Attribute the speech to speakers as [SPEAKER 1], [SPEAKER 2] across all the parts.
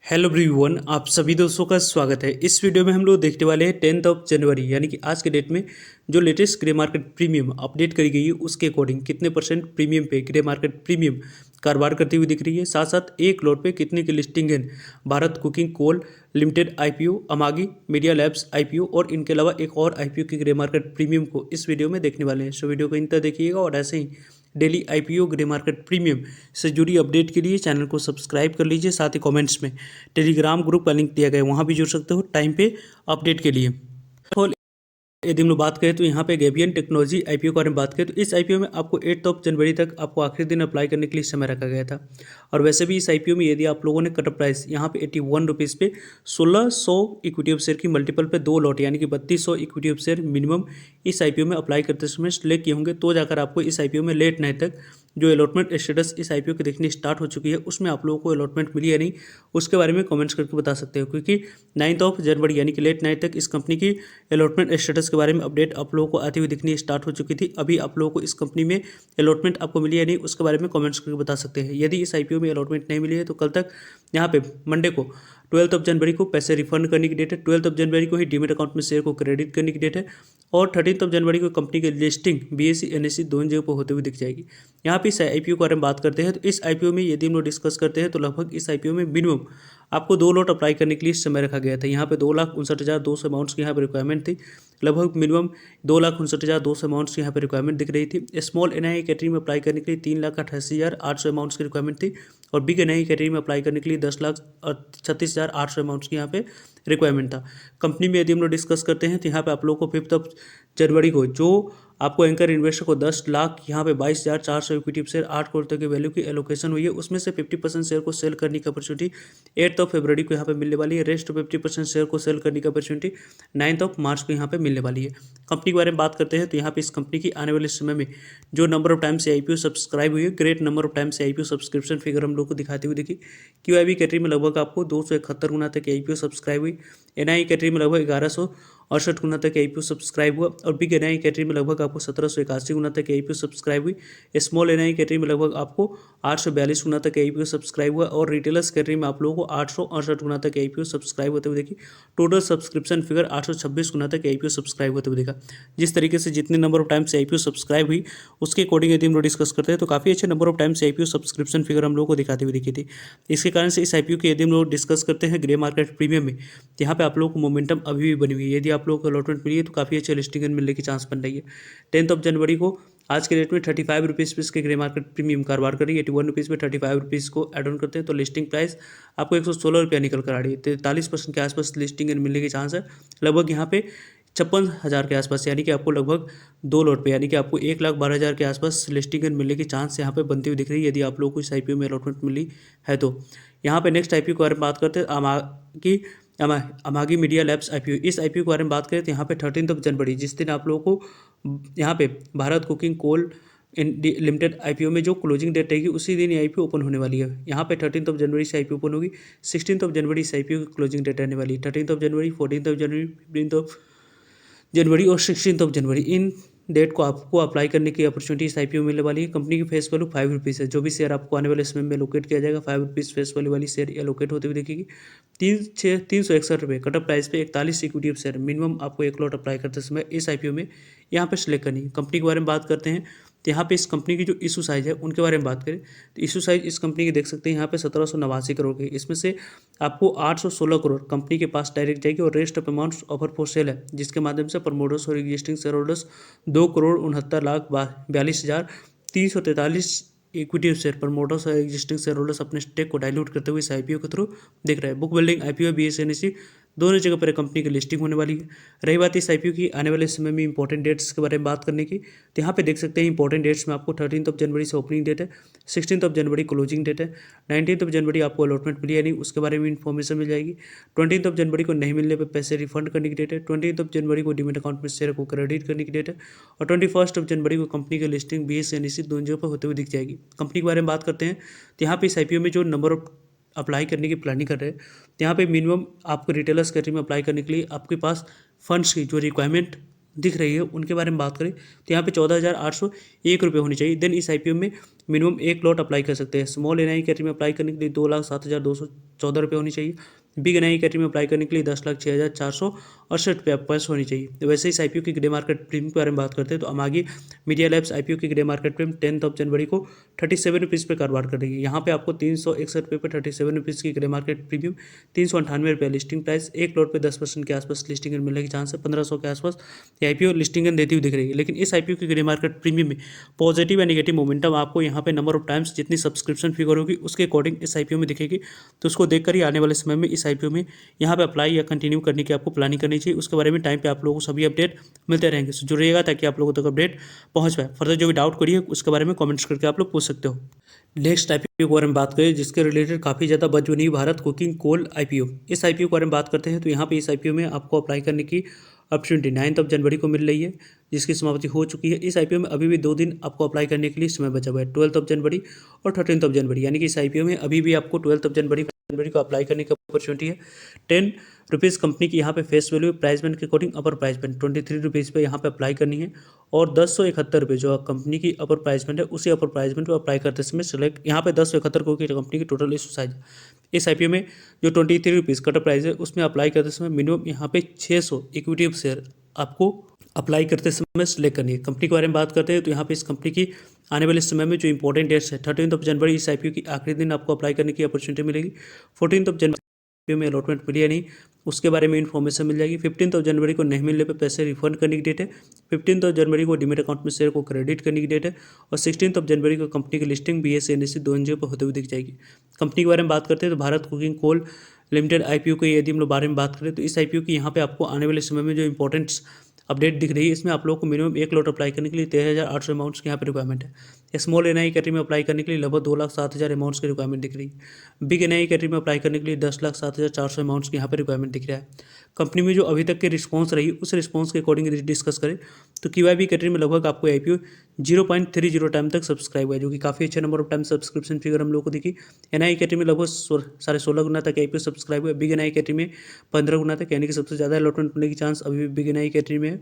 [SPEAKER 1] Hello everyone, आप सभी दोस्तों का स्वागत है। इस वीडियो में हम लोग देखने वाले हैं 10 जनवरी यानी कि आज के डेट में जो latest grey market premium update करी गई है उसके अकॉर्डिंग कितने परसेंट प्रीमियम पे ग्रे मार्केट प्रीमियम कारोबार करती हुई दिख रही है। साथ साथ एक लोट पे कितने की लिस्टिंग है Bharat coking coal limited IPO, Amagi media labs IPO और इनके अलावा एक और आईपीओ की ग्रे मार्केट प्रीमियम को इस वीडियो में देखने वाले हैं। सो वीडियो को इन तक देखिएगा और ऐसे ही daily IPO grey market premium से जुड़ी अपडेट के लिए चैनल को सब्सक्राइब कर लीजिए। साथ ही कमेंट्स में टेलीग्राम ग्रुप का लिंक दिया गया है, वहाँ भी जुड़ सकते हो टाइम पे अपडेट के लिए। और यदि हम लोग बात करें तो यहाँ पे गेबियन टेक्नोलॉजी आईपीओ के बारे में बात करें तो इस आईपीओ में आपको 8 जनवरी तक आपको आखिरी दिन अप्लाई करने के लिए समय रखा गया था। और वैसे भी इस आईपीओ में यदि आप लोगों ने कट ऑफ प्राइस यहाँ पे 81 रुपीज़ पे 1600 इक्विटी ऑफ शेयर की मल्टीपल पे 2 लॉट यानी कि 3200 इक्विटी ऑफ शेयर मिनिमम इस आईपीओ में अप्लाई करते समय सिलेक्ट किए होंगे, तो जाकर आपको इस आईपीओ में लेट नाइट तक जो अलॉटमेंट स्टेटस इस आईपीओ की देखनी स्टार्ट हो चुकी है उसमें आप लोगों को अलॉटमेंट मिली या नहीं उसके बारे में कमेंट्स करके बता सकते हो, क्योंकि 9 जनवरी यानी कि लेट नाइट तक इस कंपनी की अलॉटमेंट स्टेटस के बारे में अपडेट आप लोगों को आती हुई दिखनी स्टार्ट हो चुकी थी। अभी आप लोगों को इस कंपनी में अलॉटमेंट आपको मिली या नहीं उसके बारे में कमेंट्स करके बता सकते हैं। यदि इस आईपीओ में अलॉटमेंट नहीं मिली है तो कल तक यहाँ पे मंडे को 12 जनवरी को पैसे रिफंड करने की डेट है। 12 जनवरी को ही डीमेट अकाउंट में शेयर को क्रेडिट करने की डेट है और 13 जनवरी को कंपनी की लिस्टिंग बीएसई एनएसई दोनों जगह पर होते हुए दिख जाएगी। यहाँ पे इस आईपीओ के बारे में बात करते हैं तो इस आईपीओ में यदि हम लोग डिस्कस करते हैं तो लगभग इस आईपीओ में मिनिमम आपको 2 लॉट अप्लाई करने के लिए समय रखा गया था। यहाँ पे 2,59,200 अमाउंट्स की यहाँ पर रिक्वायरमेंट थी। लगभग मिनिमम 2,59,200 अमाउंट्स की यहाँ पर रिक्वायरमेंट दिख रही थी। स्मॉल एनआई कैटेगरी में अप्लाई करने के लिए 3,88,800 अमाउंट्स की रिक्वायरमेंट थी और बिग एनआई कैटेगरी में अप्लाई करने के लिए 10,36,800 अमाउंट्स की यहाँ पे रिक्वायरमेंट था। कंपनी में यदि हम लोग डिस्कस करते हैं तो यहाँ पे आप लोगों को 5 जनवरी को जो आपको एंकर इन्वेस्टर को 10 लाख यहाँ पे 22,400 इक्विटी शेयर 8 करोड़ तक की वैल्यू की एलोकेशन हुई है, उसमें से 50% शेयर को सेल करने की अपॉर्चुनिटी 8 फरवरी को यहाँ पे मिलने वाली है। रेस्ट 50% शेयर को सेल करने की अपॉर्चुनिटी 9 मार्च को यहाँ पे मिलने वाली है। कंपनी के बारे में बात करते हैं तो यहाँ पे इस कंपनी की आने वाले समय में जो नंबर ऑफ टाइम से आईपीओ सब्सक्राइब हुई है, ग्रेट नंबर ऑफ टाइम से आईपीओ सब्सक्रिप्शन फिगर हम लोग को दिखाती हुई दिखी। क्यूआईबी कैटेगरी में लगभग आपको 271 गुना तक आईपीओ सब्सक्राइब हुई। एनआई कैटेगरी में लगभग 1168 गुना तक आईपीओ सब्सक्राइब हुआ और बिग एनआई कैटेगरी में लगभग आपको 1781 गुना तक आईपीओ सब्सक्राइब हुई। स्मॉल एनआई कैटेगरी में लगभग आपको 842 गुना तक आईपीओ सब्सक्राइब हुआ और रिटेलर्स कैटेगरी में आप लोगों को 868 गुना तक आईपीओ सब्सक्राइब होते हुए देखी। टोटल सब्सक्रिप्शन फिगर 826 गुना तक आईपीओ सब्सक्राइब होते हुए देखा। जिस तरीके से जितने नंबर ऑफ टाइम से आईपीओ सब्सक्राइब हुई उसके अकॉर्डिंग यदि हम लोग डिस्कस करते हैं तो काफ़ी अच्छे नंबर ऑफ टाइम से आईपीओ सब्सक्रिप्शन फिगर हम लोग को दिखाती हुई दिखी थी। इसके कारण से इस आईपीओ के यदि हम लोग डिस्कस करते हैं ग्रे मार्केट प्रीमियम में, यहाँ पे आप लोगों को मोमेंटम अभी भी बनी हुई है। यदि आप लोगों को अलॉटमेंट मिली है तो काफ़ी अच्छे लिस्टिंग मिलने की चांस बन रही है। 10 जनवरी को आज के रेट में 35 रुपीज़ पे इसके ग्रे मार्केट प्रीमियम कारोबार कर रही है। 81 रुपीज़ पे 35 रुपीज़ को एड ऑन करते हैं तो लिस्टिंग प्राइस आपको 116 रुपया निकल कर आ रही है। 43% के आसपास लिस्टिंग मिलने की चांस है। लगभग यहाँ पे 56,000 के आसपास यानी कि आपको लगभग 2 लॉट पे यानी कि आपको 1,12,000 के आसपास लिस्टिंग मिलने की चांस यहाँ पे बनती हुई दिख रही है यदि आप लोगों को इस आईपीओ में अलॉटमेंट मिली है तो। यहाँ पे नेक्स्ट आईपीओ के बारे में बात करते हैं अमागी मीडिया लैब्स आईपीओ। इस आईपीओ के बारे में बात करें तो यहाँ पे 13 जनवरी जिस दिन आप लोगों को यहाँ पे Bharat coking coal limited IPO में जो क्लोजिंग डेट रहेगी उसी दिन आईपीओ ओपन होने वाली है। यहाँ पे 13 जनवरी से आईपीओ ओपन होगी। 16 जनवरी से आईपीओ की क्लोजिंग डेट रहने वाली है। 13 जनवरी, 14 जनवरी, 15 जनवरी और 16 जनवरी इन डेट को आपको अप्लाई करने की अपॉर्चुनिटी इस आईपीओ मिलने वाली है। कंपनी की फेस वैल्यू 5 रुपीज़ है। जो भी शेयर आपको आने वाले समय में एलोकेट किया जाएगा 5 रुपीज़ फेस वैल्यू वाली शेयर एलोकेट होते हुए देखेगी। 361 रुपये कट ऑफ प्राइस पे 41 इक्विटी ऑफ शेयर मिनिमम आपको एक लॉट अप्लाई करते समय इस आईपीओ में यहाँ पर सिलेक्ट करनी है। कंपनी के बारे में बात करते हैं तो यहाँ पे इस कंपनी की जो इशू साइज़ है उनके बारे में बात करें तो इशू साइज़ इस कंपनी की देख सकते हैं यहाँ पे 1789 करोड़ की। इसमें से आपको 816 करोड़ कंपनी के पास डायरेक्ट जाएगी और rest of amounts offer for sale है जिसके माध्यम से प्रमोटर्स और existing share holders 2,69,42,343 equity share promoters और एग्जिस्टिंग शेयर होल्डर्स अपने स्टेक को डाइल्यूट करते हुए इस आईपीओ के थ्रू देख रहे हैं। बुक बिल्डिंग आईपीओ बीएसएनएसी दोनों जगह पर कंपनी की लिस्टिंग होने वाली है। रही बात इस आईपीओ की आने वाले समय में इंपॉर्टेंट डेट्स के बारे में बात करने की तो यहाँ पे देख सकते हैं इंपॉर्टेंट डेट्स में आपको 13 जनवरी से ओपनिंग डेट है, 16 जनवरी क्लोजिंग डेट है, 19 जनवरी आपको अलॉटमेंट मिली है नहीं उसके बारे में इन्फॉर्मेशन मिल जाएगी। 20 जनवरी को नहीं मिलने पर पैसे रिफंड करने की डेट है। 20 जनवरी को डीमेट अकाउंट में शेयर को क्रेडिट करने की डेट है और 21 जनवरी को कंपनी की लिस्टिंग बीएसएनएसी दोनों जगह पर होते हुए दिख जाएगी। कंपनी के बारे में बात करते हैं तो यहाँ पे इस आईपीओ में जो नंबर ऑफ अप्लाई करने की प्लानिंग कर रहे हैं तो यहाँ पे मिनिमम आपको रिटेलर्स कैटेगरी में अप्लाई करने के लिए आपके पास फंड्स की जो रिक्वायरमेंट दिख रही है उनके बारे में बात करें तो यहाँ पे 14,801 रुपये होनी चाहिए। देन इस IPO में मिनिमम 1 लॉट अप्लाई कर सकते हैं। स्मॉल NI कैटेगरी में अप्लाई करने के लिए 2,07,214 रुपये होनी चाहिए। बिग NI कैटेगरी में अप्लाई करने के लिए 10,06,468 रुपये पास होनी चाहिए। तो वैसे इस IPO की ग्रे मार्केट प्रीमियम के बारे में बात करते हैं तो अमागी मीडिया लैब्स IPO की ग्रे मार्केट प्रीमियम 10 जनवरी को 37 रुपीज़ पे कारोबार कर रही है। यहाँ पे आपको 361 रुपये पर 37 रुपीज़ की ग्रे मार्केट प्रीमियम 398 रुपये लिस्टिंग प्राइस, 1 लॉट पे 10% के आसपास लिस्टिंग मिलने की चांस है। 1500 के आसपास ये IPO लिस्टिंग देती हुई दिख रही है। लेकिन इस IPO की ग्रे मार्केट प्रीमियम में पॉजिटिव या नेगेटिव मोमेंटम आपको यहाँ पे नंबर ऑफ टाइम्स जितनी सब्सक्रिप्शन फिगर होगी उसके अकॉर्डिंग इस IPO में दिखेगी। तो उसको देखकर ही आने वाले समय में इस IPO में यहाँ पे अप्लाई या कंटिन्यू करने की आपको प्लानिंग करनी चाहिए। उसके बारे में टाइम पे आप लोगों को सभी अपडेट मिलते रहेंगे। सो जुड़िएगा ताकि आप लोगों तक अपडेट पहुँच पाए। फर्दर जो भी डाउट करिए उसके बारे में कमेंट्स करके आप लोग पूछ सकते हो। नेक्स्ट IPO के बारे में बात करें जिसके रिलेटेड काफ़ी ज़्यादा बज बनी भारत कोकिंग कोल IPO। इस IPO के बारे में बात करते हैं तो यहाँ पे इस IPO में आपको अप्लाई करने की अपॉर्चुनिटी 9 जनवरी को मिल रही है जिसकी समाप्ति हो चुकी है। इस IPO में अभी भी 2 दिन आपको अप्लाई करने के लिए समय बचा हुआ है, 12 जनवरी और 13 जनवरी। यानी कि इस IPO में अभी भी आपको 12 जनवरी को अप्लाई करने की अपॉर्चुनिटी है। 10 रुपीज़ कंपनी की यहाँ पे फेस वैल्यू प्राइस बैंड के अकॉर्डिंग अपर प्राइस बैंड 23 रुपीज़ पे यहाँ पे अप्लाई करनी है और 1071 रुपये जो कंपनी की अपर प्राइस बैंड है उसी अपर प्राइस बैंड को अप्लाई करते समय सिलेक्ट यहाँ पे 1071 को की कंपनी की टोटल इशू साइज। इस IPO में जो 23 रुपीज़ कट प्राइस है उसमें अप्लाई करते समय मिनिमम यहाँ पे 600 इक्विटी शेयर आपको अप्लाई करते समय सिलेक्ट करनी है। कंपनी के बारे में बात करते हैं तो यहाँ पे इस कंपनी की आने वाले समय में जो इंपॉर्टेंट डेट्स है 13 जनवरी इस IPO की आखिरी दिन आपको अप्लाई करने की अपॉर्चुनिटी मिलेगी। 14 जनवरी में अलॉटमेंट मिली या नहीं उसके बारे में इन्फॉर्मेशन मिल जाएगी। 15 जनवरी को नहीं मिलने पे पैसे रिफंड करने की डेट है। 15 जनवरी को डीमेट अकाउंट में शेयर को क्रेडिट करने की डेट है और 16 जनवरी को कंपनी की लिस्टिंग BSE NSE 2 NGO पर होते हुए दिख जाएगी। कंपनी के बारे में बात करते हैं तो Bharat coking coal limited IPO के यदि हम लोग बारे में बात करें तो इस IPO की यहाँ पे आपको आने वाले समय में जो इंपॉर्टेंट अपडेट दिख रही है इसमें आप लोगों को मिनिमम 1 लॉट अप्लाई करने के लिए 13,800 अमाउंट्स की यहाँ पे रिक्वायरमेंट है। स्मॉल NI कैटेगरी में अप्लाई करने के लिए लगभग 2,07,000 अमाउंट्स की रिक्वायरमेंट दिख रही है। बिग NI कैटेगरी में अप्लाई करने के लिए 10,07,400 अमाउंट्स की यहाँ पे रिक्वायरमेंट दिख रहा है। कंपनी में जो अभी तक के रिस्पॉन्स रही उस रिस्पॉन्स के अकॉर्डिंग डिस्कस करें तो QIB कैटेगरी में लगभग आपको IPO 0.30 टाइम तक सब्सक्राइब हुआ है जो कि काफ़ी अच्छा number of time subscription figure हम लोग को दिखी। NI कैटेगरी में लगभग 16.5 गुना तक IPO सब्सक्राइब हुआ है। बिग NI कैटेगरी में 15 गुना तक, यानी कि सबसे ज़्यादा अलॉटमेंट मिलने की चांस अभी भी बिग NI कैटेगरी में है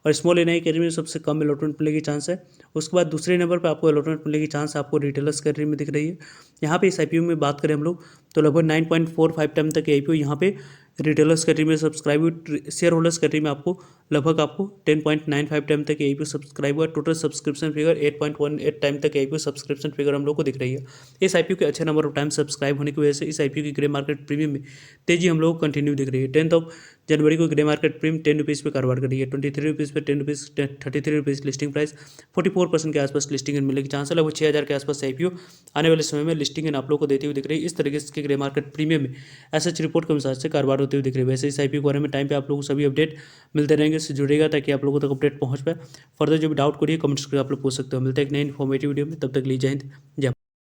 [SPEAKER 1] और स्मॉल NI कैटेगरी में सबसे कम अलॉटमेंट मिलने की चांस है। उसके बाद दूसरे नंबर पर आपको अलॉटमेंट मिलने की चांस आपको रिटेलर्स कैटेगरी में दिख रही है। यहाँ पे इस IPO में बात करें हम लोग तो लगभग 9.45 टाइम तक IPO यहाँ पे रिटेलर्स कैटेगरी में सब्सक्राइब हुई। शेयर होल्डर्स कैटेगरी में आपको लगभग आपको 10.95 टाइम तक IPO सब्सक्राइब हुआ। टोटल सब्सक्रिप्शन फिगर 8.18 टाइम तक IPO सब्सक्रिप्शन फिगर हम लोग को दिख रही है। इस IPO के अच्छे नंबर ऑफ टाइम सब्सक्राइब होने की वजह से इस IPO की ग्रे मार्केट प्रीमियम में तेजी हम लोग को कंटिन्यू दिख रही है। 10 जनवरी को ग्रे मार्केट प्रीमियम 10 रुपीज़ पे कारोबार कर रही है। 23 रुपीज़ पे 10 रुपीज़ 33 रुपीज़ लिस्टिंग प्राइस, 44% के आसपास लिस्टिंग मिलने की चांस है। लगभग 6,000 के आसपास IPO आने वाले समय में लिस्टिंग आप लोग को देती हुई दिख रही है। इस तरीके से ग्रे मार्केट प्रीमियम में SH रिपोर्ट के अनुसार से कारोबार होते हुए दिख रही है। वैसे इस IPO के बारे में टाइम पे आप लोगों को सभी अपडेट मिलते रहेंगे, इससे जुड़ेगा ताकि आप लोगों तक अपडेट पहुंच पाए। फर्दर जो भी डाउट करिए कमेंट्स करके आप लोग पूछ सकते हो। मिलते हैं एक नई इन्फॉर्मेटिव वीडियो में, तब तक लीजिए जय हिंद जय।